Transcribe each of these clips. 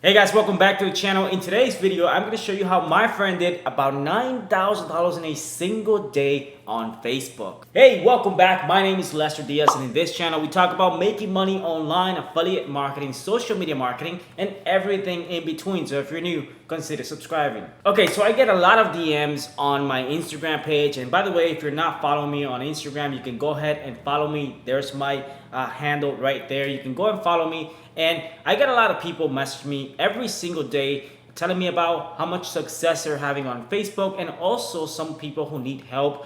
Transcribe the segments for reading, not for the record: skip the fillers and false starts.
Hey guys, welcome back to the channel. In today's video, I'm going to show you how my friend did about $9,000 in a single day on Facebook. Hey, welcome back. My name is Lester Diaz, and in this channel, we talk about making money online, affiliate marketing, social media marketing, and everything in between. So if you're new, consider subscribing. Okay, so I get a lot of DMs on my Instagram page. And by the way, if you're not following me on Instagram, you can go ahead and follow me. There's my handle right there. You can go and follow me. And I get a lot of people message me every single day telling me about how much success they're having on Facebook, and also some people who need help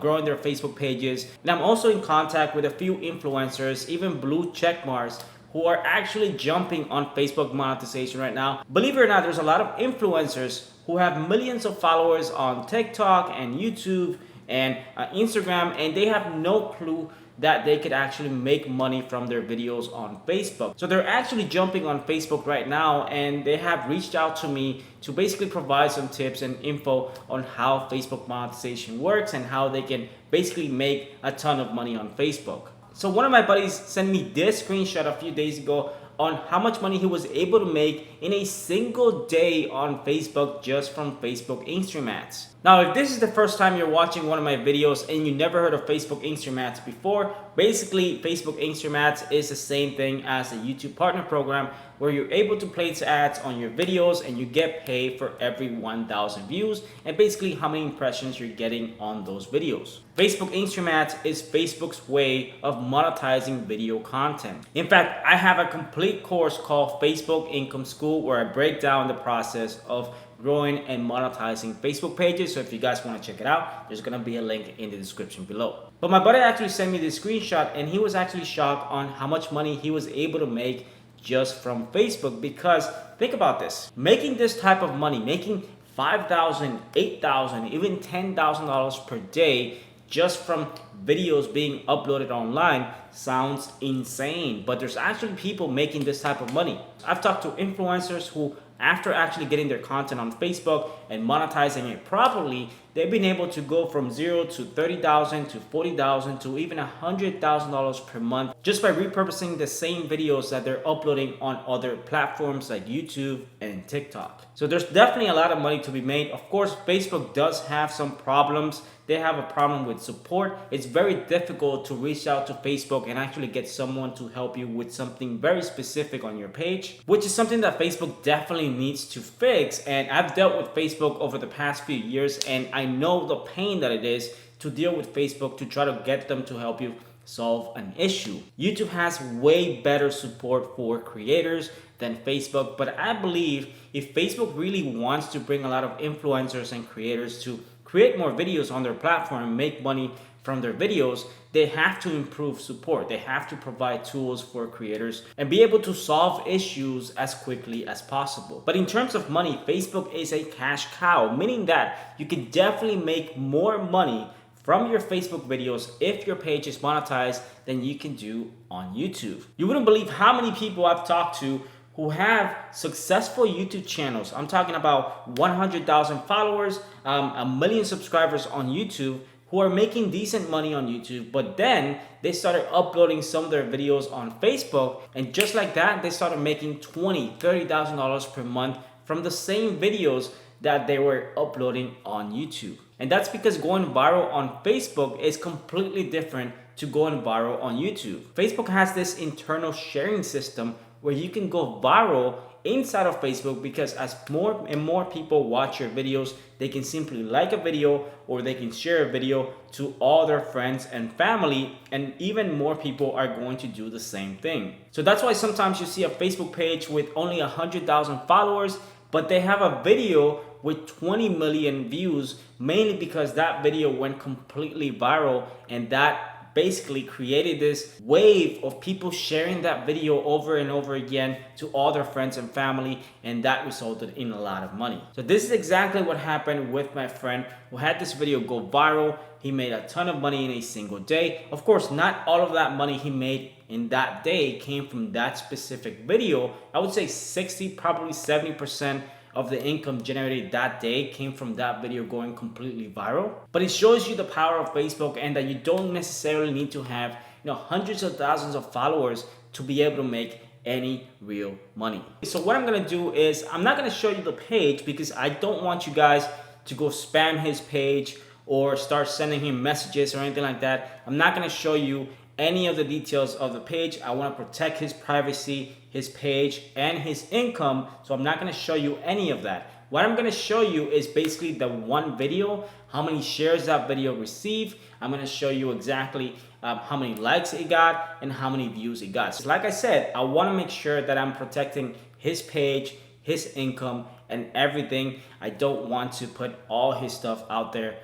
growing their Facebook pages. And I'm also in contact with a few influencers, even blue check marks, who are actually jumping on Facebook monetization right now. Believe it or not, there's a lot of influencers who have millions of followers on TikTok and YouTube and Instagram, and they have no clue that they could actually make money from their videos on Facebook. So they're actually jumping on Facebook right now, and they have reached out to me to basically provide some tips and info on how Facebook monetization works and how they can basically make a ton of money on Facebook. So one of my buddies sent me this screenshot a few days ago on how much money he was able to make in a single day on Facebook just from Facebook Instagram ads. Now, if this is the first time you're watching one of my videos and you never heard of Facebook Instagram ads before, basically Facebook Instagram ads is the same thing as a YouTube partner program where you're able to place ads on your videos and you get paid for every 1,000 views and basically how many impressions you're getting on those videos. Facebook Instagram ads is Facebook's way of monetizing video content. In fact, I have a complete course called Facebook Income School where I break down the process of growing and monetizing Facebook pages. So if you guys want to check it out, there's going to be a link in the description below. But my buddy actually sent me this screenshot, and he was actually shocked on how much money he was able to make just from Facebook. Because think about this, making this type of money, making $5,000, $8,000, even $10,000 per day just from videos being uploaded online sounds insane, but there's actually people making this type of money. I've talked to influencers who, after actually getting their content on Facebook and monetizing it properly, they've been able to go from $0 to $30,000 to $40,000 to even $100,000 per month just by repurposing the same videos that they're uploading on other platforms like YouTube and TikTok. So there's definitely a lot of money to be made. Of course, Facebook does have some problems. They have a problem with support. It's very difficult to reach out to Facebook and actually get someone to help you with something very specific on your page, which is something that Facebook definitely needs to fix. And I've dealt with Facebook over the past few years, and I know the pain that it is to deal with Facebook to try to get them to help you solve an issue. YouTube has way better support for creators than Facebook, but I believe if Facebook really wants to bring a lot of influencers and creators to create more videos on their platform and make money from their videos, they have to improve support. They have to provide tools for creators and be able to solve issues as quickly as possible. But in terms of money, Facebook is a cash cow, meaning that you can definitely make more money from your Facebook videos if your page is monetized than you can do on YouTube. You wouldn't believe how many people I've talked to who have successful YouTube channels. I'm talking about 100,000 followers, a million subscribers on YouTube, who are making decent money on YouTube, but then they started uploading some of their videos on Facebook, and just like that, they started making $20,000, $30,000 per month from the same videos that they were uploading on YouTube. And that's because going viral on Facebook is completely different to going viral on YouTube. Facebook has this internal sharing system where you can go viral inside of Facebook, because as more and more people watch your videos, they can simply like a video or they can share a video to all their friends and family, and even more people are going to do the same thing. So that's why sometimes you see a Facebook page with only 100,000 followers, but they have a video with 20 million views, mainly because that video went completely viral, and that basically created this wave of people sharing that video over and over again to all their friends and family, and that resulted in a lot of money. So this is exactly what happened with my friend who had this video go viral. He made a ton of money in a single day. Of course, not all of that money he made in that day came from that specific video. I would say 60, probably 70% of the income generated that day came from that video going completely viral. But it shows you the power of Facebook, and that you don't necessarily need to have hundreds of thousands of followers to be able to make any real money. So what I'm gonna do is I'm not gonna show you the page because I don't want you guys to go spam his page or start sending him messages or anything like that. I'm not gonna show you any of the details of the page. I wanna protect his privacy, his page, and his income, so I'm not gonna show you any of that. What I'm gonna show you is basically the one video, how many shares that video received. I'm gonna show you exactly how many likes it got and how many views it got. So like I said, I wanna make sure that I'm protecting his page, his income, and everything. I don't want to put all his stuff out there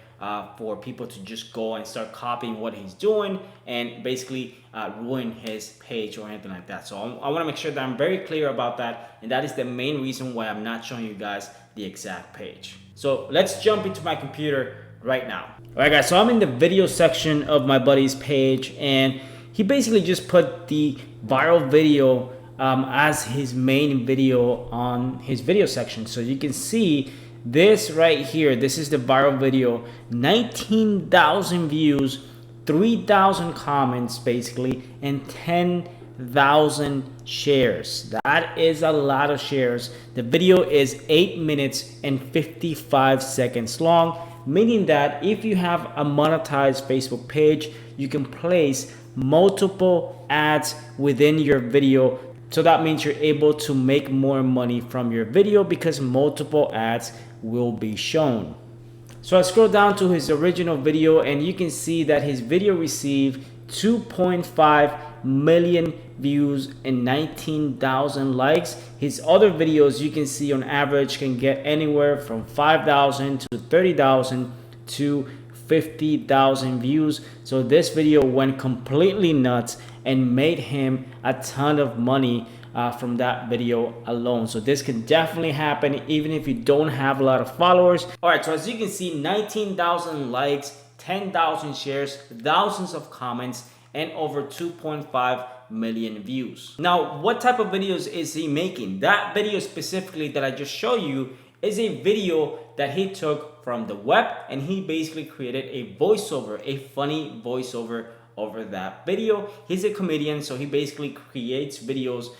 for people to just go and start copying what he's doing and basically ruin his page or anything like that. So I want to make sure that I'm very clear about that, and that is the main reason why I'm not showing you guys the exact page. So let's jump into my computer right now. All right, guys, so I'm in the video section of my buddy's page, and he basically just put the viral video as his main video on his video section. So you can see this right here. This is the viral video, 19,000 views, 3,000 comments basically, and 10,000 shares. That is a lot of shares. The video is 8 minutes and 55 seconds long, meaning that if you have a monetized Facebook page, you can place multiple ads within your video. So that means you're able to make more money from your video because multiple ads will be shown. So I scroll down to his original video, and you can see that his video received 2.5 million views and 19,000 likes. His other videos, you can see on average can get anywhere from 5,000 to 30,000 to 50,000 views. So this video went completely nuts and made him a ton of money from that video alone. So this can definitely happen even if you don't have a lot of followers. All right, so as you can see, 19,000 likes, 10,000 shares, thousands of comments, and over 2.5 million views. Now, what type of videos is he making? That video specifically that I just showed you is a video that he took from the web, and he basically created a voiceover, a funny voiceover over that video. He's a comedian, so he basically creates videos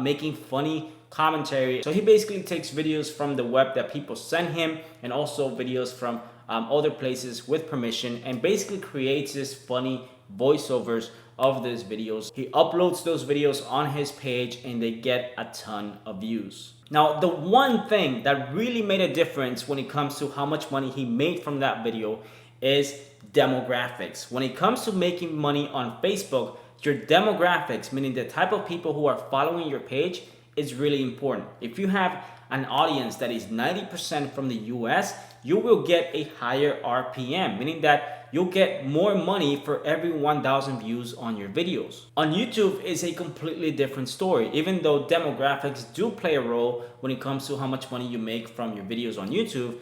making funny commentary. So he basically takes videos from the web that people send him, and also videos from other places with permission, and basically creates this funny voiceovers of these videos. He uploads those videos on his page, and they get a ton of views. Now, the one thing that really made a difference when it comes to how much money he made from that video is demographics. When it comes to making money on Facebook, your demographics, meaning the type of people who are following your page, is really important. If you have an audience that is 90% from the US, you will get a higher RPM, meaning that you'll get more money for every 1,000 views on your videos. On YouTube is a completely different story. Even though demographics do play a role when it comes to how much money you make from your videos on YouTube,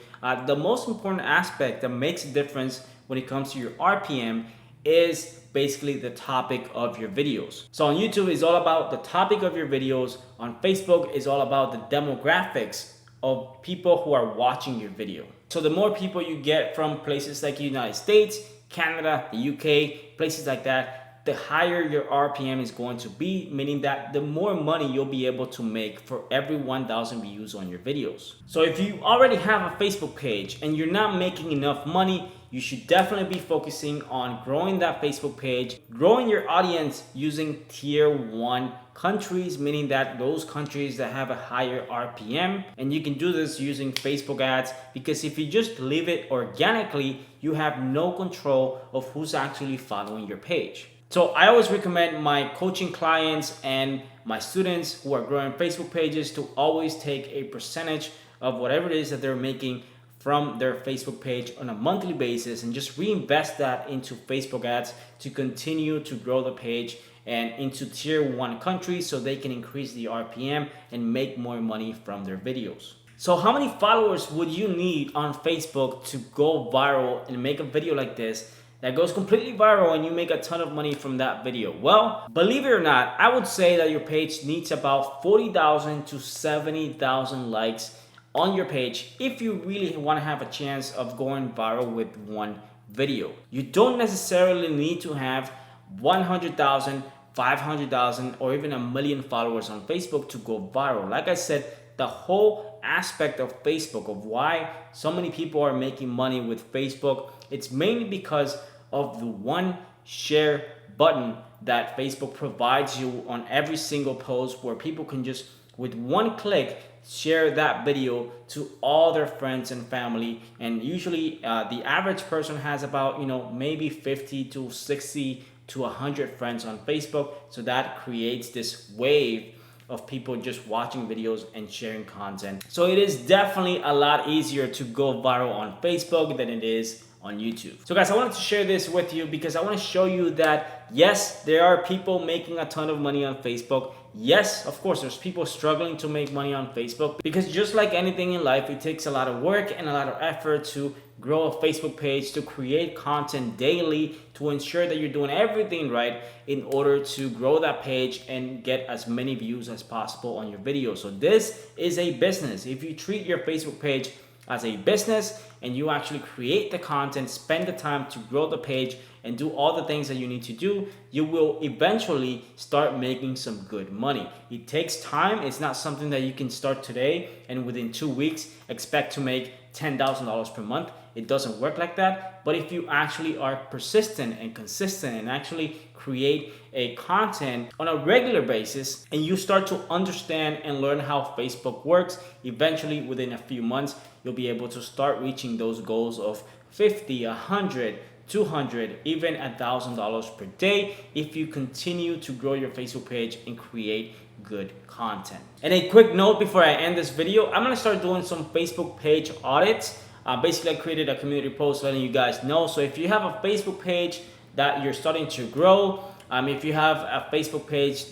the most important aspect that makes a difference when it comes to your RPM is basically the topic of your videos. So on YouTube is all about the topic of your videos. On Facebook is all about the demographics of people who are watching your video. So the more people you get from places like the United States, Canada, the UK, places like that, the higher your RPM is going to be, meaning that the more money you'll be able to make for every 1,000 views on your videos. So if you already have a Facebook page and you're not making enough money, you should definitely be focusing on growing that Facebook page, growing your audience using tier 1 countries, meaning that those countries that have a higher RPM. And you can do this using Facebook ads, because if you just leave it organically, you have no control of who's actually following your page. So I always recommend my coaching clients and my students who are growing Facebook pages to always take a percentage of whatever it is that they're making from their Facebook page on a monthly basis, and just reinvest that into Facebook ads to continue to grow the page and into tier 1 countries so they can increase the RPM and make more money from their videos. So how many followers would you need on Facebook to go viral and make a video like this that goes completely viral and you make a ton of money from that video? Well, believe it or not, I would say that your page needs about 40,000 to 70,000 likes on your page if you really want to have a chance of going viral with one video. You don't necessarily need to have 100,000, 500,000 or even 1 million followers on Facebook to go viral. Like I said, the whole aspect of Facebook, of why so many people are making money with Facebook, it's mainly because of the one share button that Facebook provides you on every single post, where people can just with one click share that video to all their friends and family. And usually the average person has about maybe 50 to 60 to 100 friends on Facebook. So that creates this wave of people just watching videos and sharing content. So it is definitely a lot easier to go viral on Facebook than it is on YouTube. So guys, I wanted to share this with you because I want to show you that yes, there are people making a ton of money on Facebook. Yes, of course, there's people struggling to make money on Facebook, because just like anything in life, it takes a lot of work and a lot of effort to grow a Facebook page, to create content daily, to ensure that you're doing everything right in order to grow that page and get as many views as possible on your video. So this is a business. If you treat your Facebook page as a business and you actually create the content, spend the time to grow the page and do all the things that you need to do, you will eventually start making some good money. It takes time. It's not something that you can start today and within 2 weeks expect to make $10,000 per month. It doesn't work like that. But if you actually are persistent and consistent and actually create a content on a regular basis, and you start to understand and learn how Facebook works, eventually within a few months, you'll be able to start reaching those goals of 50, 100, 200, even $1,000 per day if you continue to grow your Facebook page and create good content. And a quick note before I end this video, I'm gonna start doing some Facebook page audits. Basically, I created a community post letting you guys know. So if you have a Facebook page that you're starting to grow, if you have a Facebook page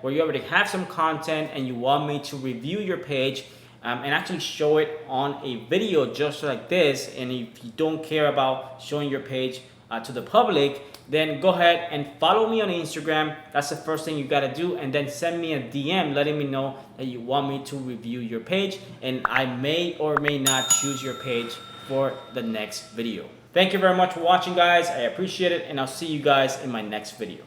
where you already have some content and you want me to review your page and actually show it on a video just like this, and if you don't care about showing your page to the public, then go ahead and follow me on Instagram. That's the first thing you gotta do, and then send me a DM letting me know that you want me to review your page, and I may or may not choose your page for the next video. Thank you very much for watching, guys. I appreciate it, and I'll see you guys in my next video.